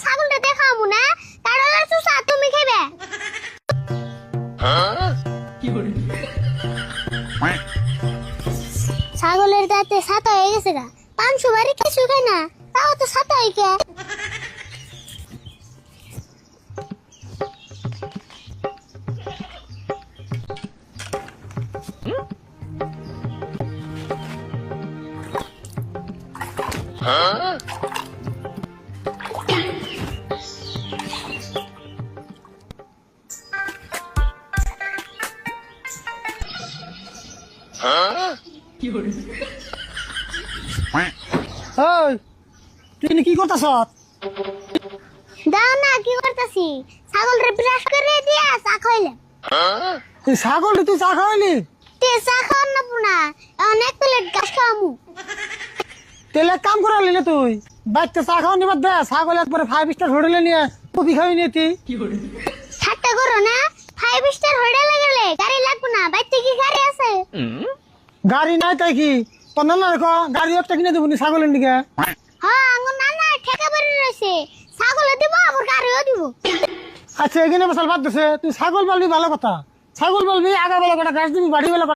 ছাগলটা দেখামু না কাড়ালের চুষা তুমি খাইবে ছাগলের দাঁতে ছাতা হয়ে গেছে গা 500 বাড়ি কিছু খাই না তাও তো ছাতা হই কে ওই তুই কি করতেছ? দাও না কি করতেছি ছাগলরে ব্রাশ করে দিয়া চা খাইলে তুই ছাগল তুই চা খাওয়ালি? তে চা খাওয়ার না পুনা অনেক প্লেট ঘাস খাওয়ামু তেলে এক কাম করালি না তুই বাচ্চা চা খাওয়া নিবার দে ছাগল একবারে 5 স্টার হোটেলে নিয়ে কফি খাওয়াই নিয়ে তুই ঠাট্টা করো না 5 স্টার হোটেলে গেলে গাড়ি লাগবে না বাইতে কি গাড়ি আছে গাড়ি নাই তাই কি তোর নানা রেখো গাড়ি একটা কিনে দেবো ছাগলের দিকে। হ্যাঁ আঙ্গুর নানা ঠেকা বেড়ে রয়েছে ছাগলে দিব আবার গাড়িও দিব আচ্ছা এখানে বসাল বাদ দিছে তুই ছাগল বলবি ভালো কথা ছাগল বলবি আগা বেলা কটা ঘাস দিবি বাড়ি বেলা